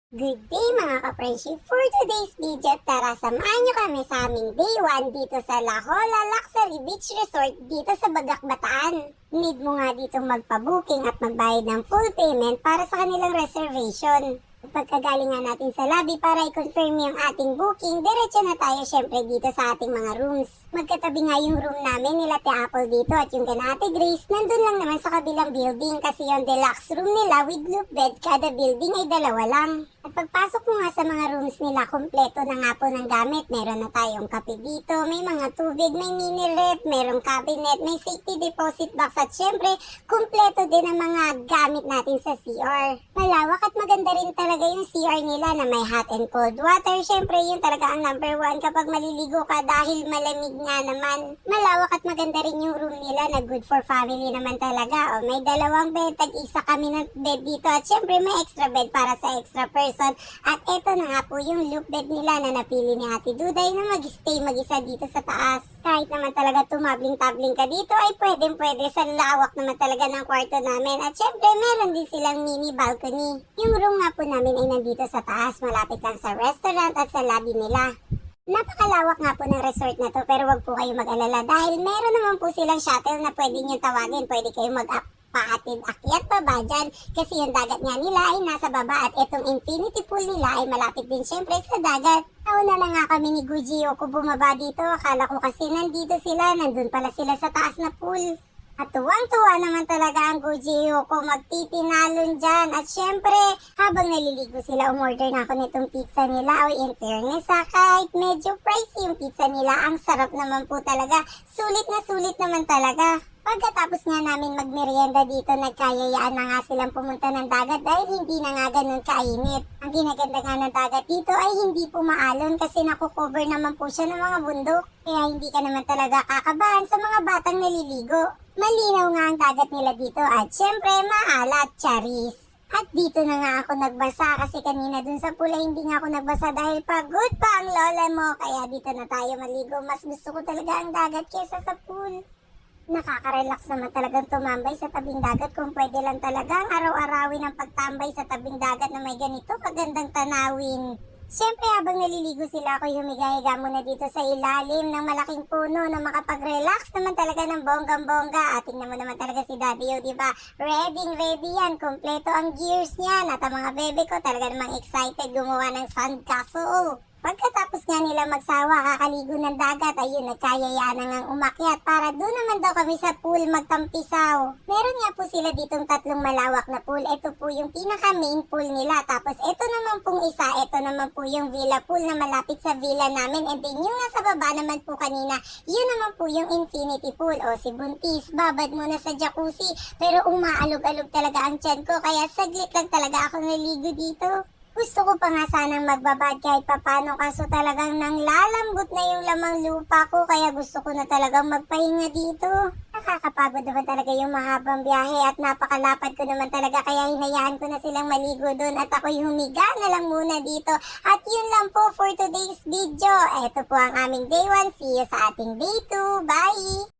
Good day mga ka-friendship! For today's video, tara samahan nyo kami sa aming day 1 dito sa La Jolla Luxury Beach Resort dito sa Bagak, Bataan. Need mo nga dito magpa-booking at magbayad ng full payment para sa kanilang reservation. Pagkagaling nga natin sa lobby para i-confirm yung ating booking, diretso na tayo syempre dito sa ating mga rooms. Magkatabi nga yung room namin nila Ate Apple dito at yung kina Ate Grace, nandun lang naman sa kabilang building kasi yung deluxe room nila with loop bed, kada building ay dalawa lang. At pagpasok mo nga sa mga rooms nila, kompleto na nga po ng gamit. Meron na tayong kape dito, may mga tubig, may mini ref, merong cabinet, may safety deposit box at syempre, kompleto din ang mga gamit natin sa CR. Malawak at maganda rin talaga yung CR nila na may hot and cold water. Syempre, yun talaga ang number 1 kapag maliligo ka dahil malamig nga naman. Malawak at maganda rin yung room nila na good for family naman talaga. O, may dalawang bed, tag-isa kami ng bed dito at syempre may extra bed para sa extra person. At eto na nga po yung loop bed nila na napili ni Ate Duday na mag-stay mag-isa dito sa taas. Kahit naman talaga tumabling-tabling ka dito ay pwede sa lawak naman talaga ng kwarto namin. At syempre meron din silang mini balcony. Yung room nga po namin ay nandito sa taas, malapit lang sa restaurant at sa lobby nila. Napakalawak nga po ng resort na to pero wag po kayo mag-alala dahil meron naman po silang shuttle na pwede nyo tawagin. Pwede kayo pahatid akyat pa ba dyan kasi yung dagat nga nila ay nasa baba at itong infinity pool nila ay malapit din syempre sa dagat. Nauna na nga kami ni Gujio ko bumaba dito, akala ko kasi nandito sila, nandun pala sila sa taas na pool. At tuwang-tuwa naman talaga ang Gujio ko magtitinalon dyan. At syempre, habang naliligo sila, umorder na ako nitong pizza nila. O in fairness kahit medyo pricey yung pizza nila, ang sarap naman po talaga. Sulit naman talaga. Pagkatapos nga namin magmerienda dito, nagkayayaan na nga silang pumunta ng dagat dahil hindi na nga ganun kainit. Ang ginaganda nga ng dagat dito ay hindi po maalon kasi nakukover naman po siya ng mga bundok. Kaya hindi ka naman talaga kakabahan sa mga batang naliligo. Malinaw nga ang dagat nila dito at syempre maalat, charis. At dito na nga ako nagbasa kasi kanina dun sa pool ay hindi nga ako nagbasa dahil pagod pa ang lola mo. Kaya dito na tayo maligo. Mas gusto ko talaga ang dagat kesa sa pool. Nakaka-relax naman talagang tumambay sa tabing dagat kung pwede lang talaga ang araw-arawin ang pagtambay sa tabing dagat na may ganito kagandang tanawin. Siyempre habang naliligo sila ako humiga-higa muna dito sa ilalim ng malaking puno na makapag-relax naman talaga ng bonggang-bongga. At tingnan mo naman talaga si Daddy O, diba? Ready yan. Kompleto ang gears niyan. At ang mga bebe ko talaga namang excited gumawa ng sandcastle. Pagkatapos nga nila magsawa, kakaligo ng dagat, ayun, nagkayayaan na ngang umakyat para doon naman daw kami sa pool magtampisaw. Meron nga po sila ditong tatlong malawak na pool. Ito po yung pinaka main pool nila. Tapos ito naman pong isa, ito naman po yung villa pool na malapit sa villa namin. And then yung nasa baba naman po kanina, yun naman po yung infinity pool. O si Buntis, babad muna sa jacuzzi. Pero umaalog-alog talaga ang tiyan ko, kaya saglit lang talaga ako naligo dito. Gusto ko pa nga sanang magbabad kahit papano kaso talagang nanglalambot na yung lamang lupa ko kaya gusto ko na talagang magpahinga dito. Nakakapagod naman talaga yung mahabang biyahe at napakalapad ko naman talaga kaya hinayaan ko na silang maligo doon at ako'y humiga na lang muna dito. At yun lang po for today's video. Ito po ang aming day 1. See you sa ating day 2. Bye!